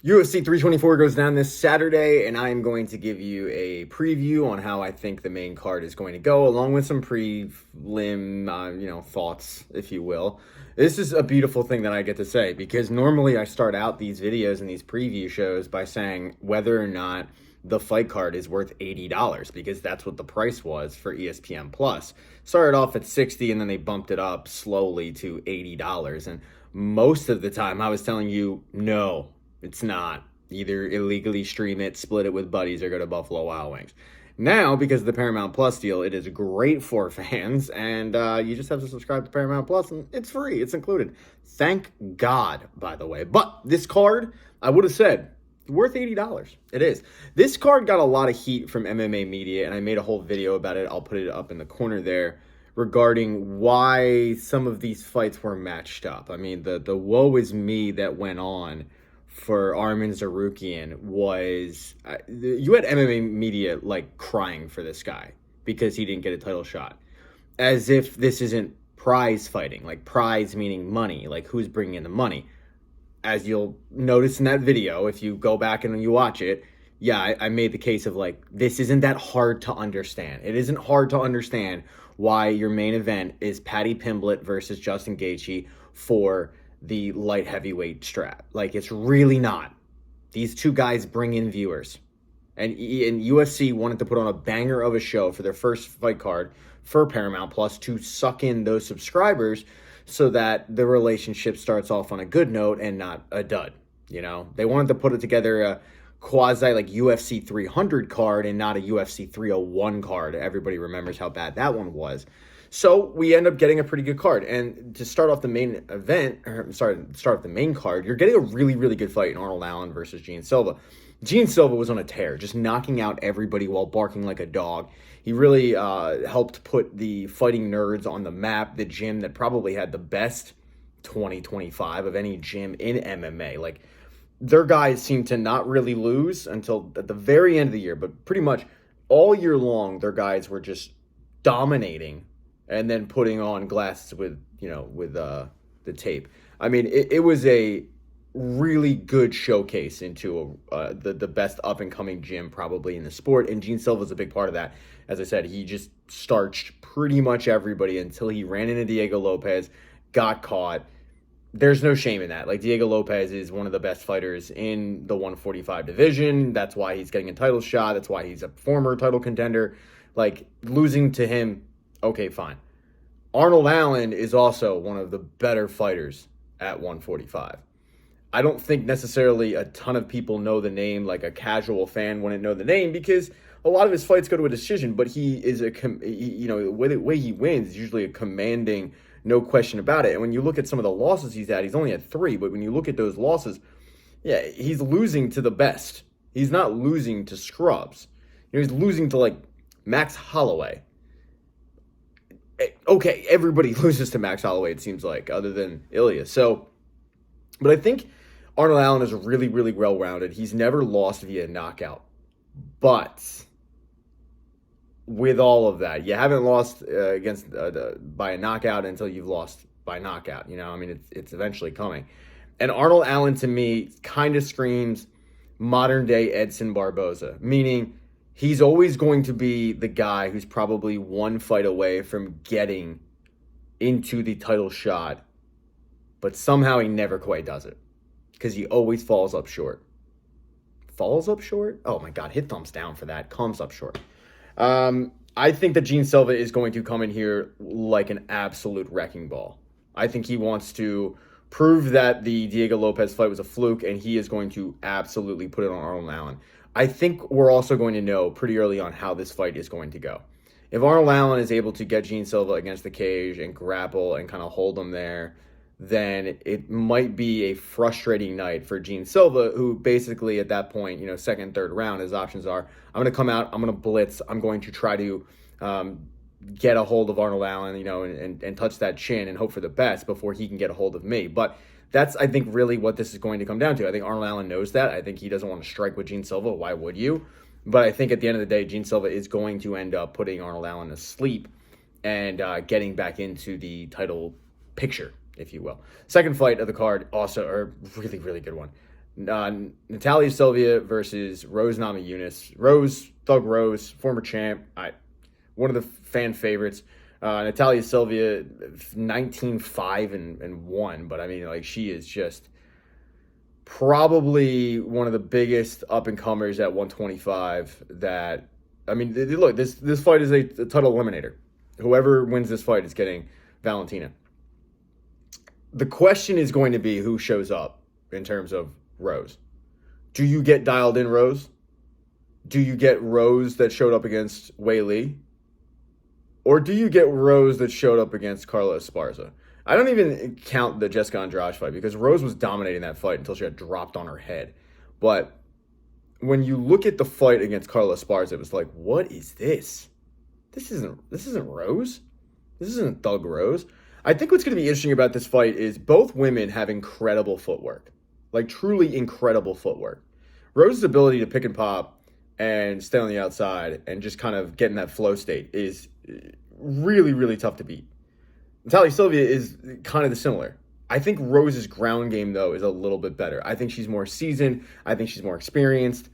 UFC 324 goes down this Saturday, and I am going to give you a preview on how I think the main card is going to go, along with some prelim, thoughts, if you will. This is a beautiful thing that I get to say because normally I start out these videos and these preview shows by saying whether or not the fight card is worth $80 because that's what the price was for ESPN Plus. Started off at $60 and then they bumped it up slowly to $80. And most of the time I was telling you, no, it's not. Either illegally stream it, split it with buddies, or go to Buffalo Wild Wings. Now, because of the Paramount Plus deal, it is great for fans, and you just have to subscribe to Paramount Plus, and it's free. It's included. Thank God, by the way. But this card, I would have said, worth $80. It is. This card got a lot of heat from MMA Media, and I made a whole video about it. I'll put it up in the corner there regarding why some of these fights were matched up. I mean, the woe is me that went on for Arman Tsarukyan was you had MMA Media like crying for this guy because he didn't get a title shot, as if this isn't prize fighting, like prize meaning money, like who's bringing in the money. As you'll notice in that video, if you go back and you watch it, yeah, I made the case of like, this isn't that hard to understand. It isn't hard to understand why your main event is Paddy Pimblett versus Justin Gaethje for the light heavyweight strap. Like, it's really not. These two guys bring in viewers. And UFC wanted to put on a banger of a show for their first fight card for Paramount Plus to suck in those subscribers so that the relationship starts off on a good note and not a dud. You know, they wanted to put it together a quasi like UFC 300 card and not a UFC 301 card. Everybody remembers how bad that one was. So we end up getting a pretty good card. And to start off the main event, start off the main card, you're getting a really, really good fight in Arnold Allen versus Gene Silva. Gene Silva was on a tear, just knocking out everybody while barking like a dog. He really helped put the fighting nerds on the map, the gym that probably had the best 2025 of any gym in MMA. Like, their guys seem to not really lose until at the very end of the year, but pretty much all year long, their guys were just dominating and then putting on glasses with the tape. I mean, it was a really good showcase into the best up-and-coming gym probably in the sport, and Gene Silva's a big part of that. As I said, he just starched pretty much everybody until he ran into Diego Lopez, got caught. There's no shame in that. Like, Diego Lopez is one of the best fighters in the 145 division. That's why he's getting a title shot. That's why he's a former title contender. Like, losing to him, okay, fine. Arnold Allen is also one of the better fighters at 145. I don't think necessarily a ton of people know the name, like a casual fan wouldn't know the name because a lot of his fights go to a decision, but he is the way he wins is usually a commanding, no question about it. And when you look at some of the losses he's had, he's only had 3, but when you look at those losses, yeah, he's losing to the best. He's not losing to scrubs. He's losing to like Max Holloway. Okay, everybody loses to Max Holloway, it seems like, other than Ilya. But I think Arnold Allen is really, really well-rounded. He's never lost via knockout. But with all of that, you haven't lost by a knockout until you've lost by knockout. You know, I mean, it's eventually coming. And Arnold Allen, to me, kind of screams modern-day Edson Barboza, meaning he's always going to be the guy who's probably one fight away from getting into the title shot, but somehow he never quite does it because he always falls up short. Falls up short? Oh my God, hit thumbs down for that. Comes up short. I think that Gene Silva is going to come in here like an absolute wrecking ball. I think he wants to prove that the Diego Lopez fight was a fluke, and he is going to absolutely put it on Arnold Allen. I think we're also going to know pretty early on how this fight is going to go. If Arnold Allen is able to get Gene Silva against the cage and grapple and kind of hold him there, then it might be a frustrating night for Gene Silva, who basically at that point, second, third round, his options are, I'm going to come out, I'm going to blitz, I'm going to try to get a hold of Arnold Allen, and touch that chin and hope for the best before he can get a hold of me. But that's, I think, really what this is going to come down to. I think Arnold Allen knows that. I think he doesn't want to strike with Gene Silva. Why would you? But I think at the end of the day, Gene Silva is going to end up putting Arnold Allen to sleep and getting back into the title picture, if you will. Second fight of the card, also a really, really good one. Natalia Silva versus Rose Namajunas. Thug Rose, former champ, one of the fan favorites. Natalia Silva, 19-5 and 1, but I mean, like, she is just probably one of the biggest up-and-comers at 125 that, I mean, look, this fight is a title eliminator. Whoever wins this fight is getting Valentina. The question is going to be who shows up in terms of Rose. Do you get dialed in Rose? Do you get Rose that showed up against Wei Li? Or do you get Rose that showed up against Carla Esparza? I don't even count the Jessica Andrade fight because Rose was dominating that fight until she got dropped on her head. But when you look at the fight against Carla Esparza, it was like, what is this? This isn't Rose. This isn't Thug Rose. I think what's going to be interesting about this fight is both women have incredible footwork. Like, truly incredible footwork. Rose's ability to pick and pop and stay on the outside and just kind of get in that flow state is really, really tough to beat. Natalia Silva is kind of the similar. I think Rose's ground game, though, is a little bit better. I think she's more seasoned. I think she's more experienced.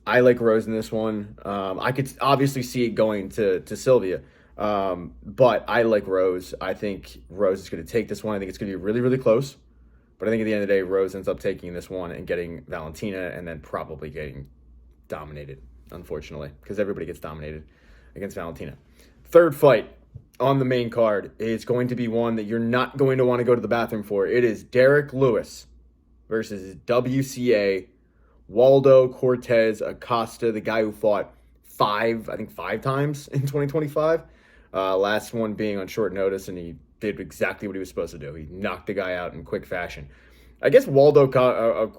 I like Rose in this one. I could obviously see it going to Silva, but I like Rose. I think Rose is going to take this one. I think it's going to be really, really close. But I think at the end of the day, Rose ends up taking this one and getting Valentina and then probably getting dominated, unfortunately, because everybody gets dominated against Valentina. Third fight on the main card is going to be one that you're not going to want to go to the bathroom for. It is Derek Lewis versus WCA Waldo Cortez Acosta, the guy who fought five times in 2025. Last one being on short notice, and he did exactly what he was supposed to do. He knocked the guy out in quick fashion. I guess Waldo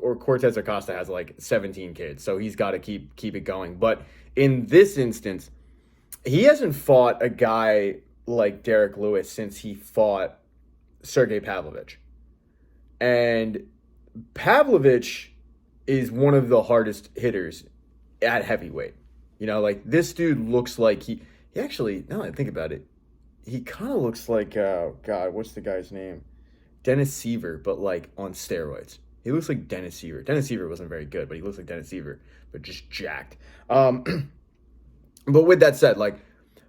or Cortez Acosta has like 17 kids, so he's got to keep it going. But in this instance, he hasn't fought a guy like Derek Lewis since he fought Sergey Pavlovich. And Pavlovich is one of the hardest hitters at heavyweight. You know, like, this dude looks like he actually, now that I think about it, he kind of looks like, God, what's the guy's name? Dennis Seaver, but like on steroids. He looks like Dennis Seaver. Dennis Seaver wasn't very good, but he looks like Dennis Seaver, but just jacked. But with that said, like,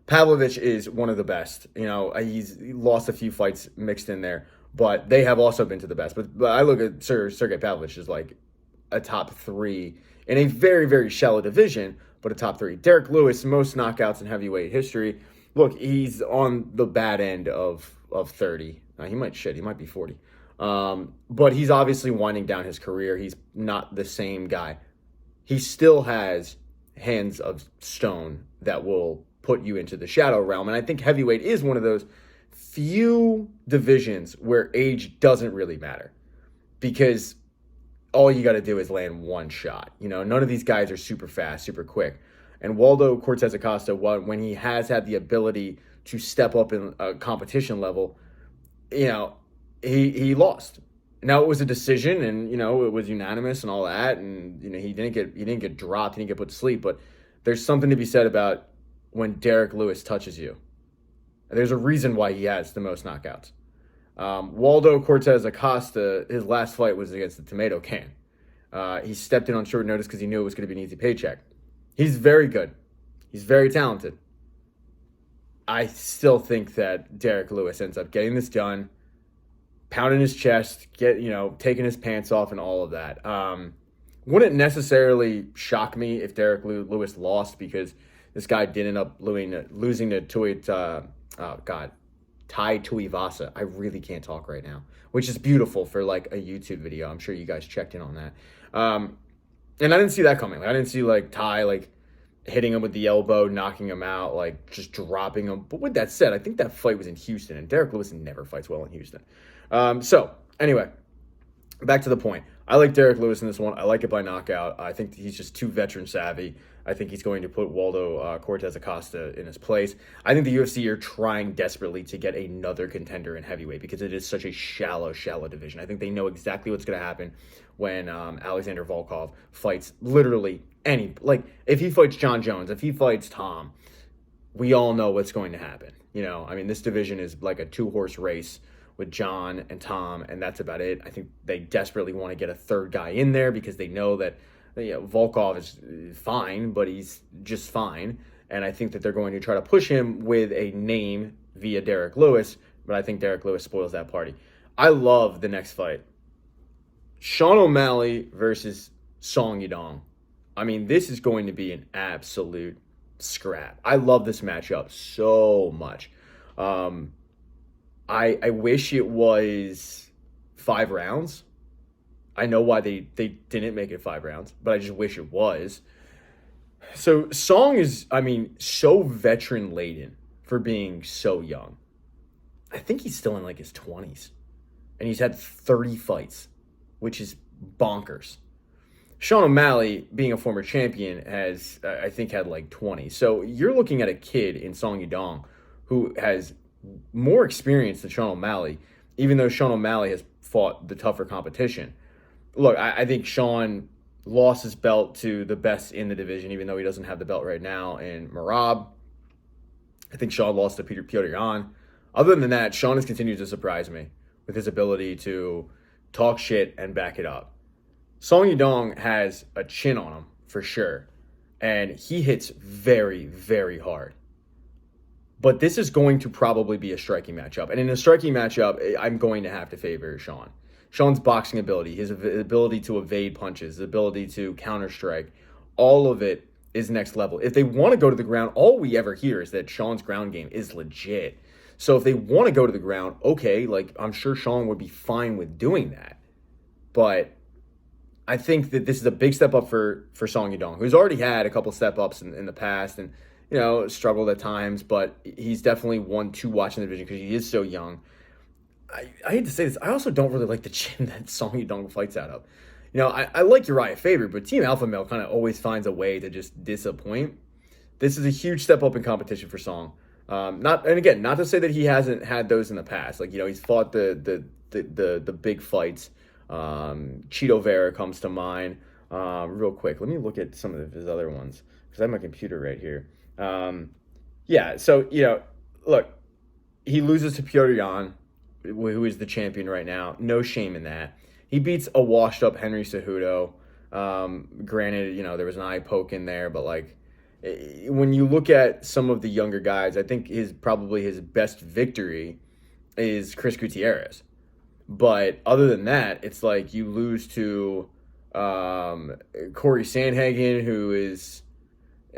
Pavlovich is one of the best. You know, he lost a few fights mixed in there, but they have also been to the best. But I look at Sergey Pavlovich as like a top 3 in a very, very shallow division, but a top 3. Derek Lewis, most knockouts in heavyweight history. Look, he's on the bad end of 30. He might be 40. But he's obviously winding down his career. He's not the same guy. He still has hands of stone that will put you into the shadow realm. And I think heavyweight is one of those few divisions where age doesn't really matter, because all you got to do is land one shot. You know, none of these guys are super fast, super quick. And Waldo Cortez Acosta, when he has had the ability to step up in a competition level, you know, he lost. Now, it was a decision, and, you know, it was unanimous and all that, and, you know, he didn't get dropped, he didn't get put to sleep. But there's something to be said about when Derek Lewis touches you. There's a reason why he has the most knockouts. Waldo Cortez Acosta, his last fight was against the Tomato Can. He stepped in on short notice because he knew it was going to be an easy paycheck. He's very good. He's very talented. I still think that Derek Lewis ends up getting this done, pounding his chest, taking his pants off and all of that. Wouldn't necessarily shock me if Derek Lewis lost, because this guy did end up losing to Tai Tuivasa. I really can't talk right now, which is beautiful for like a YouTube video. I'm sure you guys checked in on that. And I didn't see that coming. I didn't see like Tai hitting him with the elbow, knocking him out, like just dropping him. But with that said, I think that fight was in Houston, and Derek Lewis never fights well in Houston. So anyway, back to the point. I like Derek Lewis in this one. I like it by knockout. I think he's just too veteran savvy. I think he's going to put Waldo Cortez Acosta in his place. I think the UFC are trying desperately to get another contender in heavyweight, because it is such a shallow division. I think they know exactly what's going to happen when Alexander Volkov fights literally if he fights John Jones, if he fights Tom, we all know what's going to happen. You know, I mean, this division is like a 2-horse race with John and Tom, and that's about it. I think they desperately want to get a third guy in there because they know that Volkov is fine, but he's just fine. And I think that they're going to try to push him with a name via Derek Lewis, but I think Derek Lewis spoils that party. I love the next fight. Sean O'Malley versus Song Yadong. I mean, this is going to be an absolute scrap. I love this matchup so much. I wish it was 5 rounds. I know why they didn't make it 5 rounds, but I just wish it was. So Song is, I mean, so veteran-laden for being so young. I think he's still in like his 20s. And he's had 30 fights, which is bonkers. Sean O'Malley, being a former champion, has, I think, had like 20. So you're looking at a kid in Song Yadong who has more experience than Sean O'Malley, even though Sean O'Malley has fought the tougher competition. Look, I think Sean lost his belt to the best in the division, even though he doesn't have the belt right now, in Merab. I think Sean lost to Petr Yan. Other than that, Sean has continued to surprise me with his ability to talk shit and back it up. Song Yadong has a chin on him, for sure, and he hits very, very hard. But this is going to probably be a striking matchup. And in a striking matchup, I'm going to have to favor Sean. Sean's boxing ability, his ability to evade punches, his ability to counter-strike, all of it is next level. If they want to go to the ground, all we ever hear is that Sean's ground game is legit. So if they want to go to the ground, okay, like I'm sure Sean would be fine with doing that. But I think that this is a big step up for Song Yadong, who's already had a couple step ups in the past and, struggled at times, but he's definitely one to watch in the division because he is so young. I hate to say this, I also don't really like the chin that Song Yadong fights out of. I like Uriah Faber, but Team Alpha Male kind of always finds a way to just disappoint. This is a huge step up in competition for Song. Not to say that he hasn't had those in the past. Like, he's fought the big fights. Cheeto Vera comes to mind. Real quick, let me look at some of his other ones because I have my computer right here. Look, he loses to Petr Yan, who is the champion right now. No shame in that. He beats a washed-up Henry Cejudo. Granted, there was an eye poke in there, but like, when you look at some of the younger guys, I think probably his best victory is Chris Gutierrez. But other than that, it's like you lose to Corey Sandhagen, who is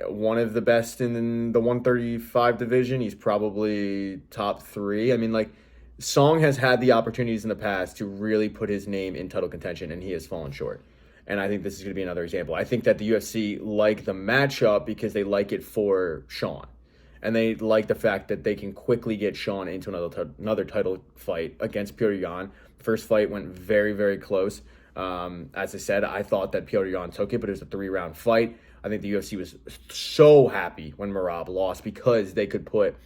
one of the best in the 135 division. He's probably top 3. I mean, like, Song has had the opportunities in the past to really put his name in title contention, and he has fallen short. And I think this is going to be another example. I think that the UFC like the matchup because they like it for Sean. And they like the fact that they can quickly get Sean into another title fight against Petr Yan. First fight went very, very close. As I said, I thought that Petr Yan took it, but it was a 3-round fight. I think the UFC was so happy when Merab lost because they could put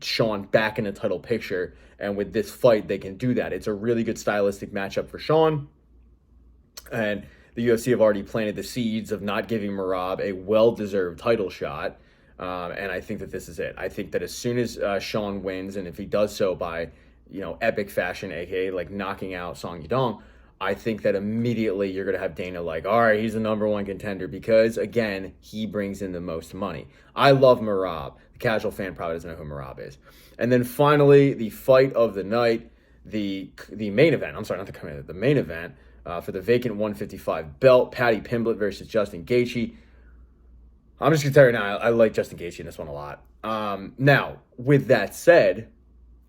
Sean back in the title picture. And with this fight, they can do that. It's a really good stylistic matchup for Sean. And the UFC have already planted the seeds of not giving Merab a well-deserved title shot. And I think that this is it. I think that as soon as Sean wins, and if he does so by, epic fashion, aka like knocking out Song Yadong, I think that immediately you're going to have Dana like, all right, he's the number 1 contender because, again, he brings in the most money. I love Merab. The casual fan probably doesn't know who Merab is. And then finally, the fight of the night, the main event. I'm sorry, not the co-main, the main event for the vacant 155 belt, Paddy Pimblett versus Justin Gaethje. I'm just going to tell you now, I like Justin Gaethje in this one a lot. Now, with that said,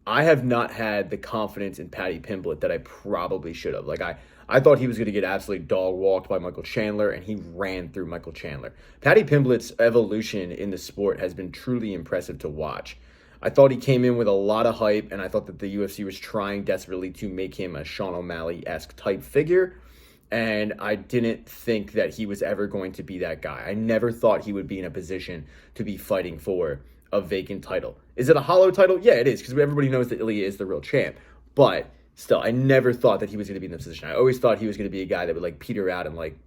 I have not had the confidence in Paddy Pimblett that I probably should have. Like, I thought he was going to get absolutely dog-walked by Michael Chandler, and he ran through Michael Chandler. Paddy Pimblett's evolution in the sport has been truly impressive to watch. I thought he came in with a lot of hype, and I thought that the UFC was trying desperately to make him a Sean O'Malley-esque type figure, and I didn't think that he was ever going to be that guy. I never thought he would be in a position to be fighting for a vacant title. Is it a hollow title? Yeah, it is, because everybody knows that Ilya is the real champ. But still, I never thought that he was going to be in this position. I always thought he was going to be a guy that would like peter out in like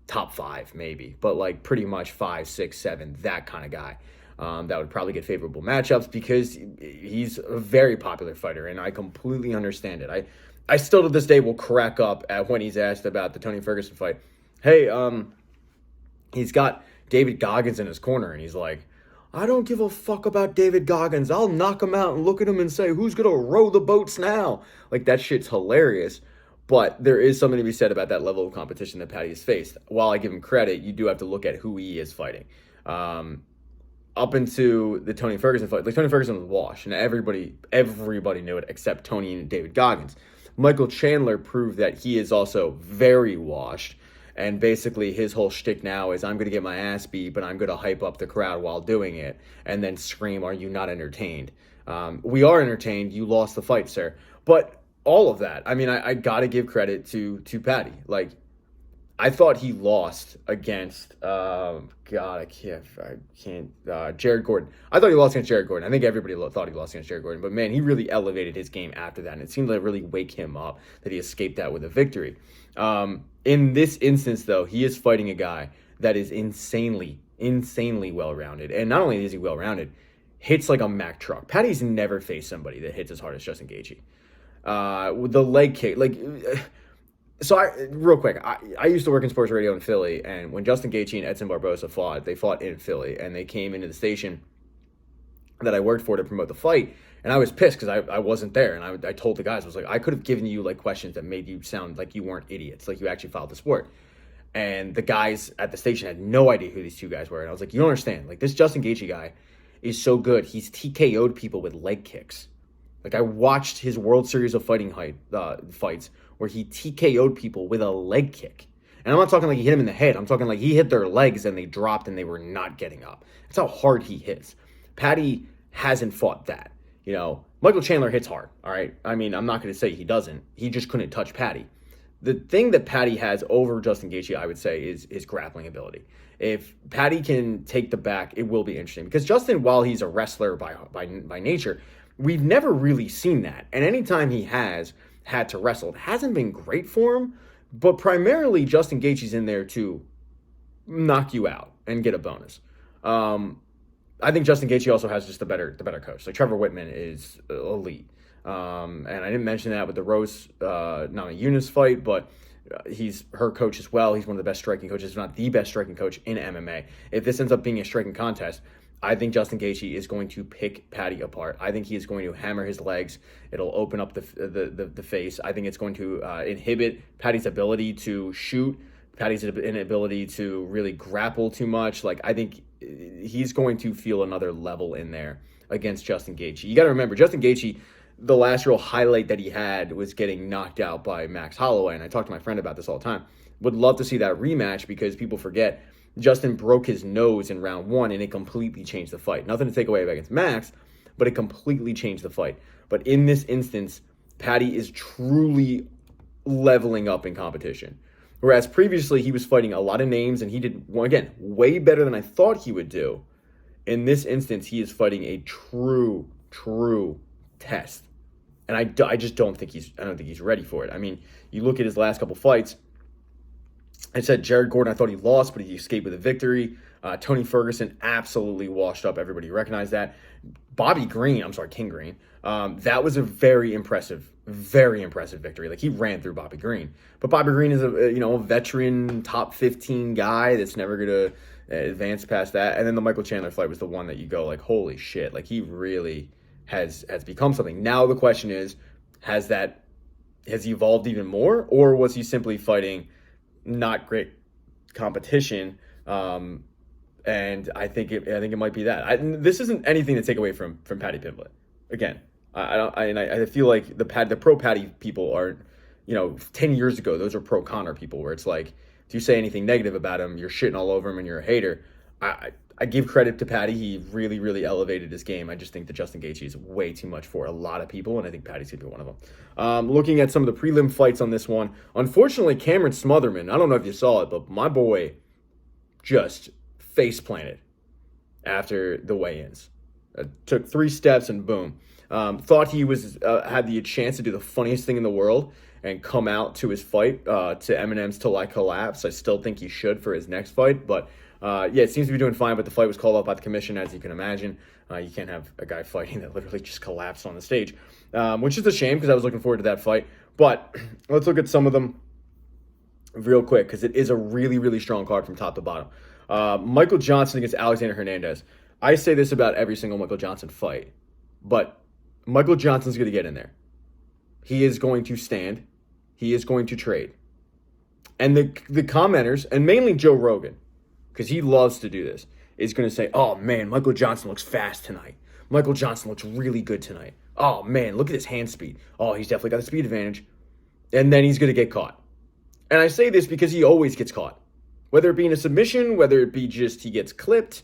top 5 maybe, but like pretty much 5, 6, 7, that kind of guy. that would probably get favorable matchups because he's a very popular fighter, and I completely understand it. I still to this day will crack up at when he's asked about the Tony Ferguson fight. Hey, he's got David Goggins in his corner, and he's like, I don't give a fuck about David Goggins. I'll knock him out and look at him and say, who's going to row the boats now? Like, that shit's hilarious. But there is something to be said about that level of competition that Patty has faced. While I give him credit, you do have to look at who he is fighting. Up into the Tony Ferguson fight, like Tony Ferguson was washed, and everybody knew it except Tony and David Goggins. Michael Chandler proved that he is also very washed. And basically his whole shtick now is I'm going to get my ass beat, but I'm going to hype up the crowd while doing it and then scream, are you not entertained? We are entertained. You lost the fight, sir. But all of that, I mean, I got to give credit to Patty. Like, I thought he lost against, Jared Gordon. I thought he lost against Jared Gordon. I think everybody thought he lost against Jared Gordon. But, man, he really elevated his game after that. And it seemed to really wake him up that he escaped that with a victory. In this instance, though, he is fighting a guy that is insanely well-rounded. And not only is he well-rounded, hits like a Mack truck. Patty's never faced somebody that hits as hard as Justin Gaethje. With the leg kick, like... real quick, I used to work in sports radio in Philly, and when Justin Gaethje and Edson Barboza fought, they fought in Philly, and they came into the station that I worked for to promote the fight, and I was pissed because I wasn't there, and I told the guys, I was like, I could have given you like questions that made you sound like you weren't idiots, like you actually followed the sport. And the guys at the station had no idea who these two guys were, and I was like, you don't understand, like this Justin Gaethje guy is so good, he's TKO'd people with leg kicks. Like I watched his World Series of Fighting fights where he TKO'd people with a leg kick. And I'm not talking like he hit him in the head. I'm talking like he hit their legs and they dropped and they were not getting up. That's how hard he hits. Patty hasn't fought that. You know, Michael Chandler hits hard, all right? I mean, I'm not going to say he doesn't. He just couldn't touch Patty. The thing that Patty has over Justin Gaethje, I would say, is his grappling ability. If Patty can take the back, it will be interesting. Because Justin, while he's a wrestler by nature, we've never really seen that. And anytime he has had to wrestle, it hasn't been great for him. But primarily, Justin Gaethje's in there to knock you out and get a bonus. I think Justin Gaethje also has just the better coach. Like Trevor Whitman is elite. And I didn't mention that with the Rose Namajunas fight, but he's her coach as well. He's one of the best striking coaches, if not the best striking coach in MMA. If this ends up being a striking contest, I think Justin Gaethje is going to pick Patty apart. I think he is going to hammer his legs. It'll open up the face. I think it's going to inhibit Patty's ability to shoot, Patty's inability to really grapple too much. Like, I think he's going to feel another level in there against Justin Gaethje. You got to remember, Justin Gaethje, the last real highlight that he had was getting knocked out by Max Holloway, and I talk to my friend about this all the time. Would love to see that rematch because people forget Justin broke his nose in round one, and it completely changed the fight. Nothing to take away against Max, but it completely changed the fight. But in this instance, Patty is truly leveling up in competition. Whereas previously he was fighting a lot of names, and he did, again, way better than I thought he would do. In this instance, he is fighting a true test. And I just don't think he's ready for it. I mean, you look at his last couple fights. I said Jared Gordon, I thought he lost, but he escaped with a victory. Tony Ferguson absolutely washed up. Everybody recognized that. King Green. That was a very impressive victory. Like, he ran through Bobby Green. But Bobby Green is a veteran top 15 guy that's never going to advance past that. And then the Michael Chandler fight was the one that you go like, holy shit. Like, he really has become something. Now the question is, has he evolved even more, or was he simply fighting not great competition? And I think it might be that. This isn't anything to take away from Paddy Pimblett. Again, I feel like the pro Paddy people are, 10 years ago, those are pro Connor people, where it's like, if you say anything negative about him, you're shitting all over him and you're a hater. I give credit to Patty. He really elevated his game. I just think that Justin Gaethje is way too much for a lot of people, and I think Patty's going to be one of them. Looking at some of the prelim fights on this one, unfortunately, Cameron Smotherman, I don't know if you saw it, but my boy just face planted after the weigh-ins. Took 3 steps and boom. Thought he had the chance to do the funniest thing in the world and come out to his fight, to Eminem's Till I Collapse. I still think he should for his next fight, but it seems to be doing fine, but the fight was called up by the commission, as you can imagine. You can't have a guy fighting that literally just collapsed on the stage, which is a shame because I was looking forward to that fight. But let's look at some of them real quick because it is a really, really strong card from top to bottom. Michael Johnson against Alexander Hernandez. I say this about every single Michael Johnson fight, but Michael Johnson's going to get in there. He is going to stand. He is going to trade. And the commenters, and mainly Joe Rogan, because he loves to do this, is going to say, oh, man, Michael Johnson looks fast tonight. Michael Johnson looks really good tonight. Oh, man, look at his hand speed. Oh, he's definitely got a speed advantage. And then he's going to get caught. And I say this because he always gets caught. Whether it be in a submission, whether it be just he gets clipped,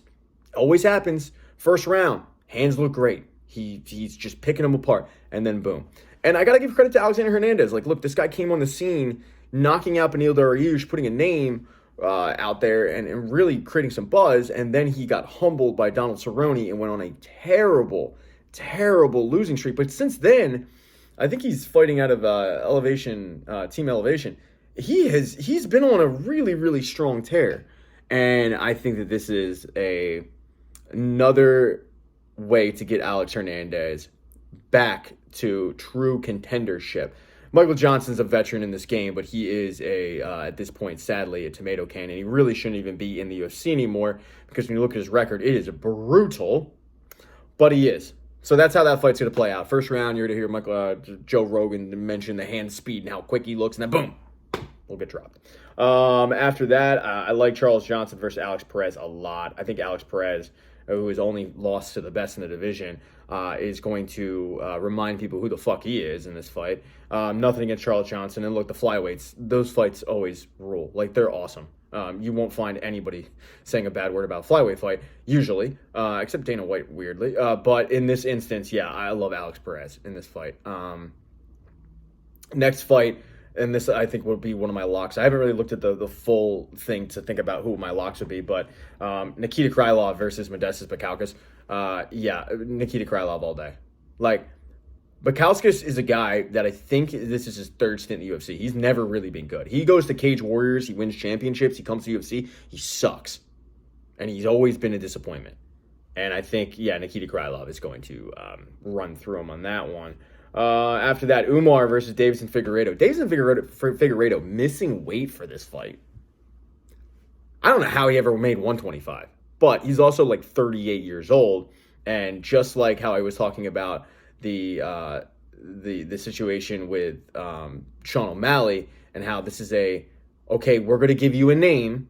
always happens. First round, hands look great. He's just picking them apart, and then boom. And I got to give credit to Alexander Hernandez. Like, look, this guy came on the scene, knocking out Beneil Dariush, putting a name out there and really creating some buzz, and then he got humbled by Donald Cerrone and went on a terrible, terrible losing streak. But since then, I think he's fighting out of Team Elevation. He's been on a really, really strong tear, and I think that this is another way to get Alex Hernandez back to true contendership. Michael Johnson's a veteran in this game, but he is at this point, sadly, a tomato can, and he really shouldn't even be in the UFC anymore because when you look at his record, it is brutal, but he is. So that's how that fight's going to play out. First round, you're going to hear Joe Rogan mention the hand speed and how quick he looks, and then boom, we'll get dropped. After that, I like Charles Johnson versus Alex Perez a lot. I think Alex Perez, who has only lost to the best in the division, is going to remind people who the fuck he is in this fight. Nothing against Charles Johnson. And look, the flyweights, those fights always rule. Like, they're awesome. You won't find anybody saying a bad word about a flyweight fight, usually, except Dana White, weirdly. But in this instance, yeah, I love Alex Perez in this fight. Next fight, and this I think would be one of my locks. I haven't really looked at the full thing to think about who my locks would be, but Nikita Krylov versus Modestas Bukauskas. Nikita Krylov all day. Like, Bukauskas is a guy that I think this is his third stint in the UFC. He's never really been good. He goes to Cage Warriors, he wins championships, he comes to UFC, he sucks. And he's always been a disappointment. And I think, Nikita Krylov is going to run through him on that one. After that, Umar versus Davison Figueiredo. Davison Figueiredo missing weight for this fight. I don't know how he ever made 125, but he's also like 38 years old. And just like how I was talking about the situation with Sean O'Malley and how this is we're going to give you a name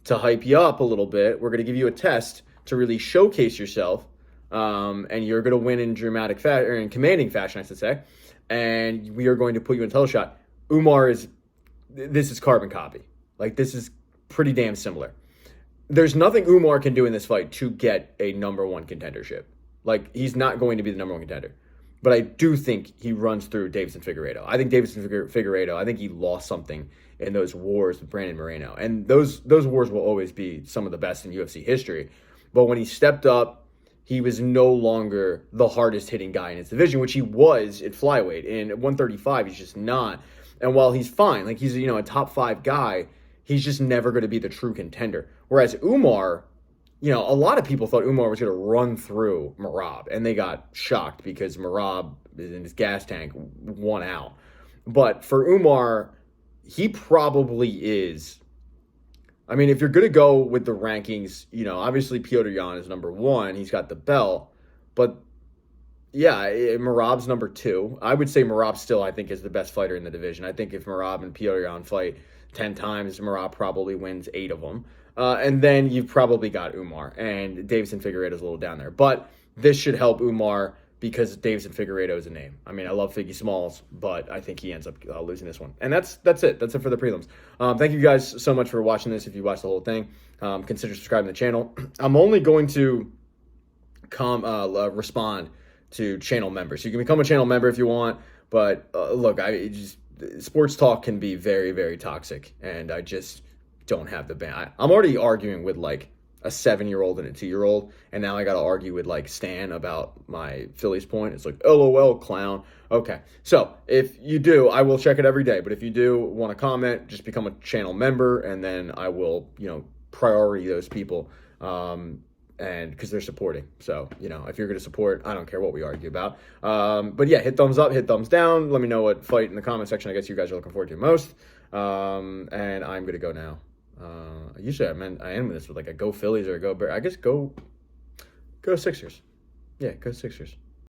to hype you up a little bit. We're going to give you a test to really showcase yourself. And you're going to win in dramatic fashion, or in commanding fashion, I should say. And we are going to put you in title shot. This is carbon copy. Like, this is pretty damn similar. There's nothing Umar can do in this fight to get a number one contendership. Like, he's not going to be the number one contender. But I do think he runs through Davison Figueiredo. I think Davison Figueiredo, I think he lost something in those wars with Brandon Moreno. And those wars will always be some of the best in UFC history. But when he stepped up, he was no longer the hardest hitting guy in his division, which he was at flyweight. And at 135, he's just not. And while he's fine, like he's a top 5 guy, he's just never going to be the true contender. Whereas Umar, a lot of people thought Umar was going to run through Merab, and they got shocked because Merab in his gas tank won out. But for Umar, he probably is. I mean, if you're going to go with the rankings, obviously Petr Yan is number 1. He's got the belt. But, Merab's number 2. I would say Merab still, I think, is the best fighter in the division. I think if Merab and Petr Yan fight 10 times, Merab probably wins 8 of them. And then you've probably got Umar. And Davison Figueiredo is a little down there. But this should help Umar because Davison Figueiredo is a name. I mean, I love Figgy Smalls, but I think he ends up losing this one. And that's it. That's it for the prelims. Thank you guys so much for watching this. If you watched the whole thing, consider subscribing to the channel. I'm only going to respond to channel members. You can become a channel member if you want, but look, sports talk can be very, very toxic, and I just don't have the ban. I'm already arguing with like a 7-year-old and a 2-year-old, and now I got to argue with like Stan about my Phillies point. It's like, LOL, clown. Okay, so if you do, I will check it every day. But if you do want to comment, just become a channel member, and then I will, priority those people, and because they're supporting. So, if you're going to support, I don't care what we argue about. But yeah, hit thumbs up, hit thumbs down. Let me know what fight in the comment section I guess you guys are looking forward to most. And I'm going to go now. Usually I end with this with like a go Phillies or a go Bears. I guess go Sixers. Yeah, go Sixers.